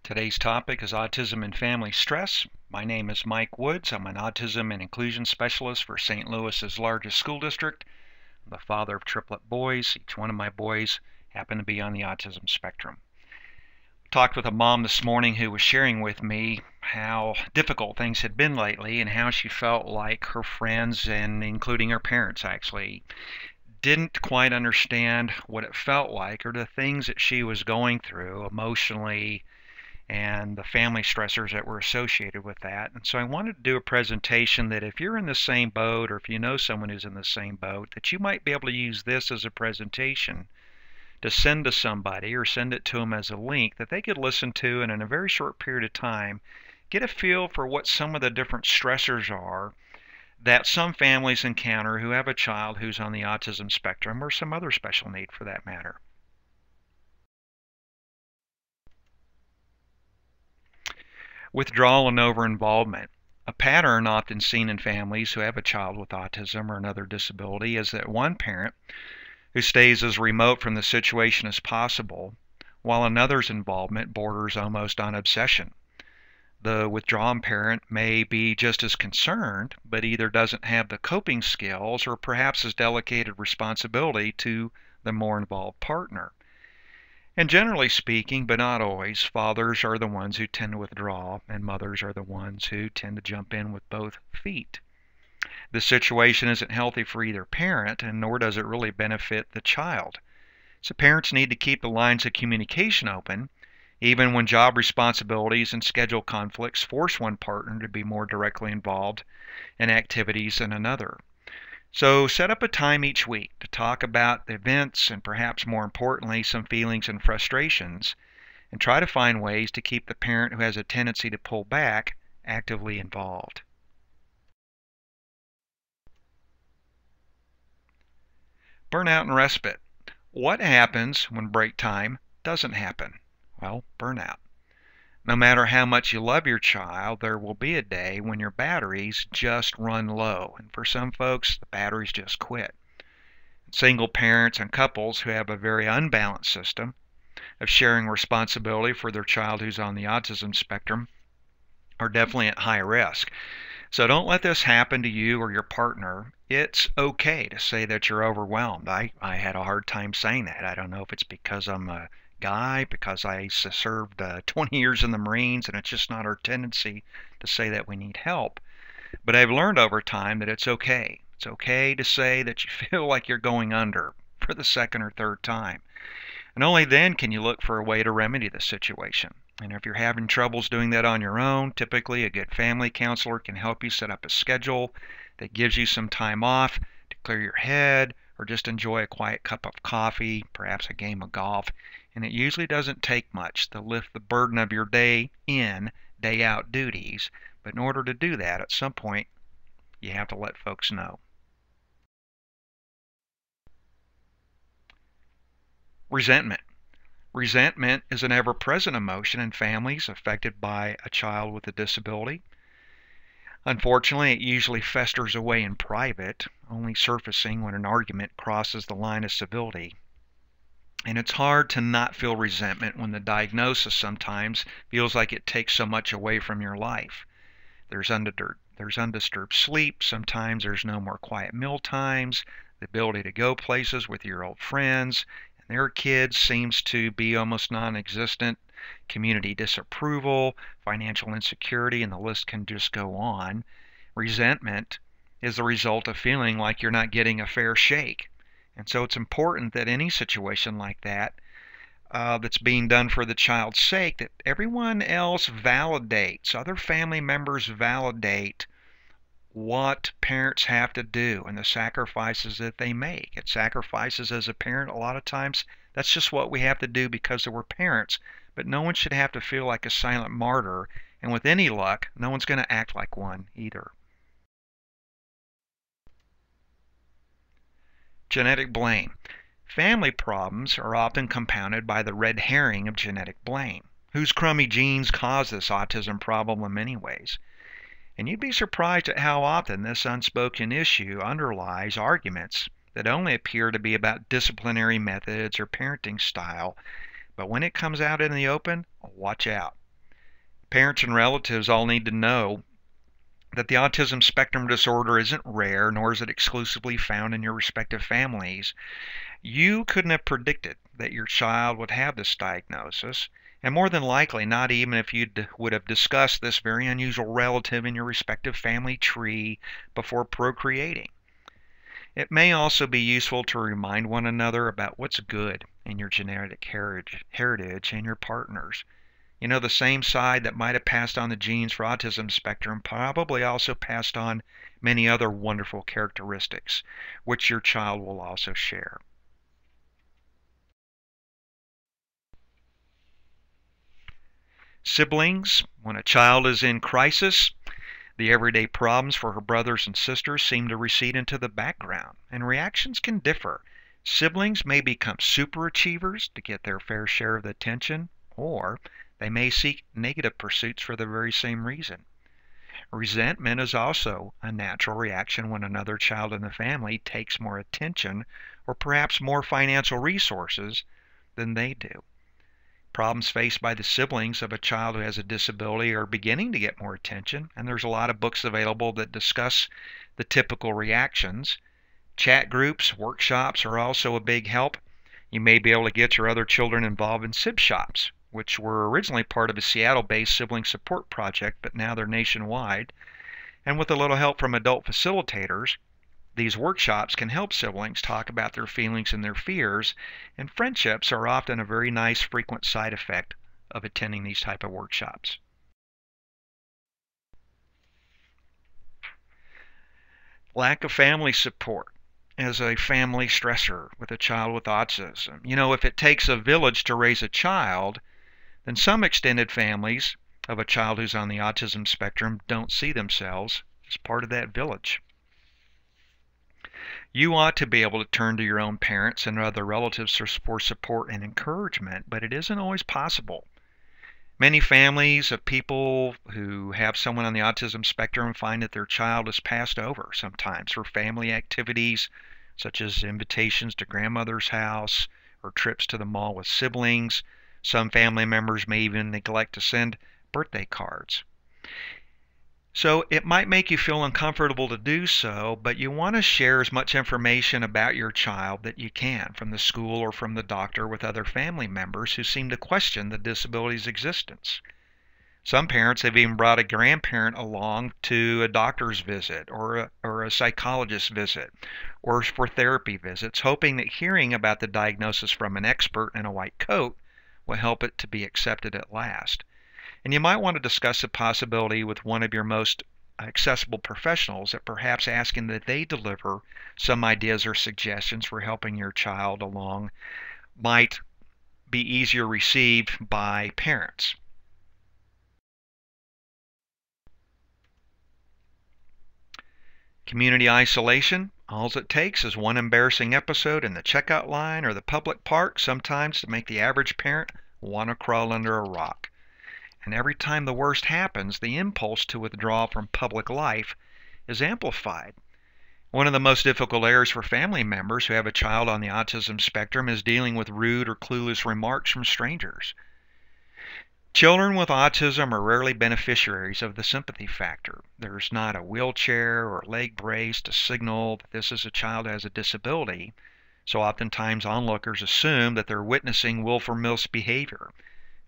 Today's topic is autism and family stress. My name is Mike Woods. I'm an autism and inclusion specialist for St. Louis's largest school district. I'm the father of triplet boys. Each one of my boys happen to be on the autism spectrum. Talked with a mom this morning who was sharing with me how difficult things had been lately and how she felt like her friends, and including her parents actually, didn't quite understand what it felt like or the things that she was going through emotionally and the family stressors that were associated with that. And so I wanted to do a presentation that if you're in the same boat, or if you know someone who's in the same boat, that you might be able to use this as a presentation to send to somebody or send it to them as a link that they could listen to, and in a very short period of time get a feel for what some of the different stressors are that some families encounter who have a child who's on the autism spectrum or some other special need for that matter. Withdrawal and over-involvement. A pattern often seen in families who have a child with autism or another disability is that one parent who stays as remote from the situation as possible, while another's involvement borders almost on obsession. The withdrawn parent may be just as concerned, but either doesn't have the coping skills or perhaps has delegated responsibility to the more involved partner. And generally speaking, but not always, fathers are the ones who tend to withdraw, and mothers are the ones who tend to jump in with both feet. This situation isn't healthy for either parent, and nor does it really benefit the child. So parents need to keep the lines of communication open, even when job responsibilities and schedule conflicts force one partner to be more directly involved in activities than another. So set up a time each week to talk about the events and perhaps more importantly some feelings and frustrations, and try to find ways to keep the parent who has a tendency to pull back actively involved. Burnout and respite. What happens when break time doesn't happen? Well, burnout. No matter how much you love your child, there will be a day when your batteries just run low. And for some folks, the batteries just quit. Single parents and couples who have a very unbalanced system of sharing responsibility for their child who's on the autism spectrum are definitely at high risk. So don't let this happen to you or your partner. It's okay to say that you're overwhelmed. I had a hard time saying that. I don't know if it's because I'm a guy, because I served 20 years in the Marines, and it's just not our tendency to say that we need help. But I've learned over time that it's okay. It's okay to say that you feel like you're going under for the second or third time. And only then can you look for a way to remedy the situation. And if you're having troubles doing that on your own, typically a good family counselor can help you set up a schedule that gives you some time off to clear your head or just enjoy a quiet cup of coffee, perhaps a game of golf. And it usually doesn't take much to lift the burden of your day in, day out duties. But in order to do that, at some point, you have to let folks know. Resentment. Resentment is an ever-present emotion in families affected by a child with a disability. Unfortunately, it usually festers away in private, only surfacing when an argument crosses the line of civility. And it's hard to not feel resentment when the diagnosis sometimes feels like it takes so much away from your life. There's undisturbed sleep, sometimes there's no more quiet meal times, the ability to go places with your old friends and their kids seems to be almost non-existent, community disapproval, financial insecurity, and the list can just go on. Resentment is the result of feeling like you're not getting a fair shake. And so it's important that any situation like that that's being done for the child's sake, that everyone else validates, other family members validate what parents have to do and the sacrifices that they make. It's sacrifices as a parent. A lot of times that's just what we have to do because we're parents, but no one should have to feel like a silent martyr, and with any luck, no one's going to act like one either. Genetic blame. Family problems are often compounded by the red herring of genetic blame. Whose crummy genes cause this autism problem in many ways? And you'd be surprised at how often this unspoken issue underlies arguments that only appear to be about disciplinary methods or parenting style. But when it comes out in the open, watch out. Parents and relatives all need to know that the autism spectrum disorder isn't rare, nor is it exclusively found in your respective families. You couldn't have predicted that your child would have this diagnosis, and more than likely not even if you would have discussed this very unusual relative in your respective family tree before procreating. It may also be useful to remind one another about what's good in your genetic heritage and your partners. You know, the same side that might have passed on the genes for autism spectrum probably also passed on many other wonderful characteristics, which your child will also share. Siblings, when a child is in crisis, the everyday problems for her brothers and sisters seem to recede into the background, and reactions can differ. Siblings may become superachievers to get their fair share of the attention, or they may seek negative pursuits for the very same reason. Resentment is also a natural reaction when another child in the family takes more attention or perhaps more financial resources than they do. Problems faced by the siblings of a child who has a disability are beginning to get more attention, and there's a lot of books available that discuss the typical reactions. Chat groups, workshops are also a big help. You may be able to get your other children involved in sib shops, which were originally part of a Seattle-based sibling support project, but now they're nationwide. And with a little help from adult facilitators, these workshops can help siblings talk about their feelings and their fears, and friendships are often a very nice frequent side effect of attending these type of workshops. Lack of family support as a family stressor with a child with autism. You know, if it takes a village to raise a child, then some extended families of a child who's on the autism spectrum don't see themselves as part of that village. You ought to be able to turn to your own parents and other relatives for support and encouragement, but it isn't always possible. Many families of people who have someone on the autism spectrum find that their child is passed over sometimes for family activities such as invitations to grandmother's house or trips to the mall with siblings. Some family members may even neglect to send birthday cards. So it might make you feel uncomfortable to do so, but you want to share as much information about your child that you can from the school or from the doctor with other family members who seem to question the disability's existence. Some parents have even brought a grandparent along to a doctor's visit or a psychologist visit or for therapy visits, hoping that hearing about the diagnosis from an expert in a white coat will help it to be accepted at last. And you might want to discuss the possibility with one of your most accessible professionals that perhaps asking that they deliver some ideas or suggestions for helping your child along might be easier received by parents. Community isolation. All it takes is one embarrassing episode in the checkout line or the public park sometimes to make the average parent want to crawl under a rock. And every time the worst happens, the impulse to withdraw from public life is amplified. One of the most difficult areas for family members who have a child on the autism spectrum is dealing with rude or clueless remarks from strangers. Children with autism are rarely beneficiaries of the sympathy factor. There's not a wheelchair or leg brace to signal that this is a child who has a disability, so oftentimes onlookers assume that they're witnessing willful misbehavior.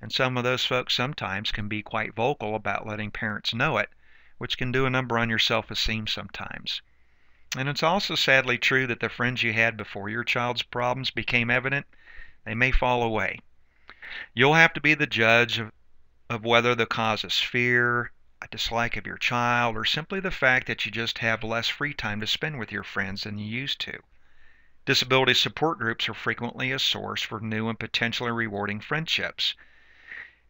And some of those folks sometimes can be quite vocal about letting parents know it, which can do a number on your self-esteem sometimes. And it's also sadly true that the friends you had before your child's problems became evident, they may fall away. You'll have to be the judge of whether the cause is fear, a dislike of your child, or simply the fact that you just have less free time to spend with your friends than you used to. Disability support groups are frequently a source for new and potentially rewarding friendships.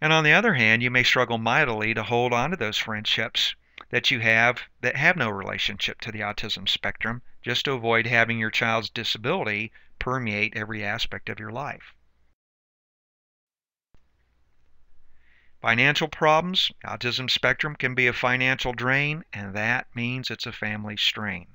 And on the other hand, you may struggle mightily to hold on to those friendships that you have that have no relationship to the autism spectrum, just to avoid having your child's disability permeate every aspect of your life. Financial problems. Autism spectrum can be a financial drain, and that means it's a family strain.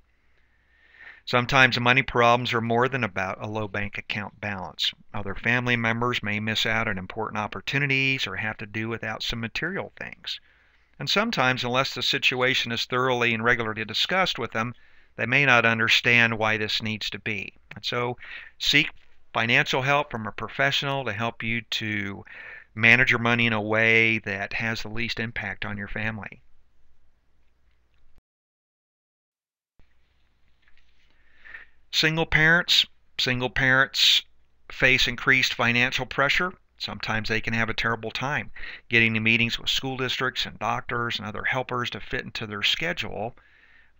Sometimes money problems are more than about a low bank account balance. Other family members may miss out on important opportunities or have to do without some material things. And sometimes, unless the situation is thoroughly and regularly discussed with them, they may not understand why this needs to be. And so seek financial help from a professional to help you to manage your money in a way that has the least impact on your family. Single parents. Single parents face increased financial pressure. Sometimes they can have a terrible time getting to meetings with school districts and doctors and other helpers to fit into their schedule.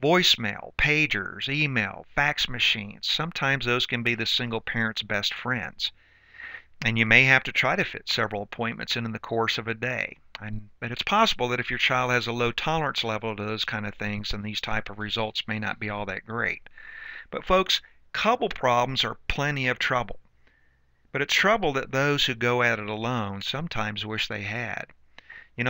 Voicemail, pagers, email, fax machines, sometimes those can be the single parent's best friends. And you may have to try to fit several appointments in the course of a day. But it's possible that if your child has a low tolerance level to those kind of things, then these type of results may not be all that great. But folks, couple problems are plenty of trouble. But it's trouble that those who go at it alone sometimes wish they had.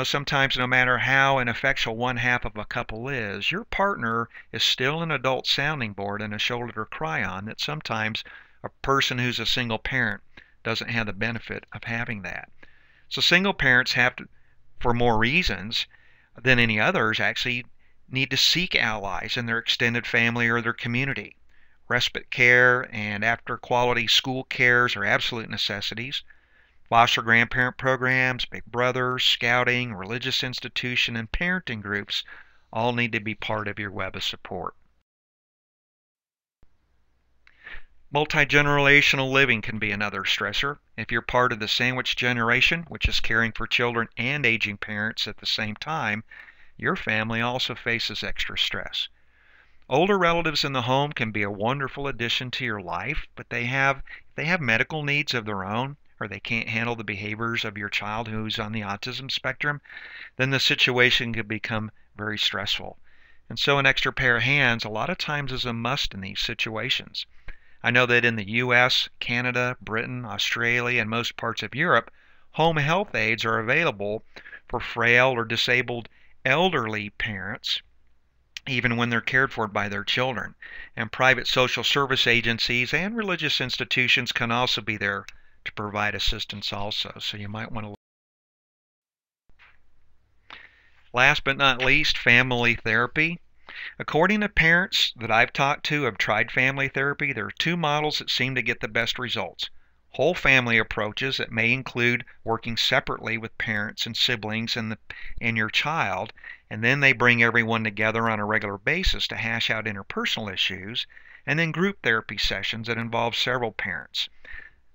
Sometimes no matter how ineffectual one half of a couple is, your partner is still an adult sounding board and a shoulder to cry on that sometimes a person who's a single parent doesn't have the benefit of having that. So single parents have to, for more reasons than any others, actually need to seek allies in their extended family or their community. Respite care and after quality school cares are absolute necessities. Foster grandparent programs, Big Brothers, scouting, religious institution, and parenting groups all need to be part of your web of support. Multi-generational living can be another stressor. If you're part of the sandwich generation, which is caring for children and aging parents at the same time, your family also faces extra stress. Older relatives in the home can be a wonderful addition to your life, but they have medical needs of their own, or they can't handle the behaviors of your child who's on the autism spectrum, then the situation could become very stressful. And so an extra pair of hands a lot of times is a must in these situations. I know that in the US, Canada, Britain, Australia, and most parts of Europe, home health aides are available for frail or disabled elderly parents, even when they're cared for by their children. And private social service agencies and religious institutions can also be there to provide assistance also. So you might want to. Last but not least, family therapy. According to parents that I've talked to who have tried family therapy, there are two models that seem to get the best results. Whole family approaches that may include working separately with parents and siblings and your child, and then they bring everyone together on a regular basis to hash out interpersonal issues, and then group therapy sessions that involve several parents.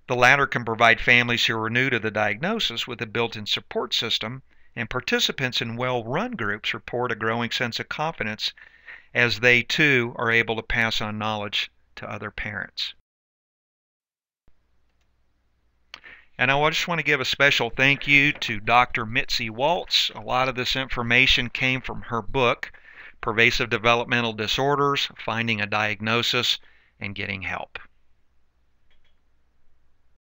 The latter can provide families who are new to the diagnosis with a built-in support system, and participants in well-run groups report a growing sense of confidence as they too are able to pass on knowledge to other parents. And I just want to give a special thank you to Dr. Mitzi Waltz. A lot of this information came from her book, Pervasive Developmental Disorders, Finding a Diagnosis and Getting Help.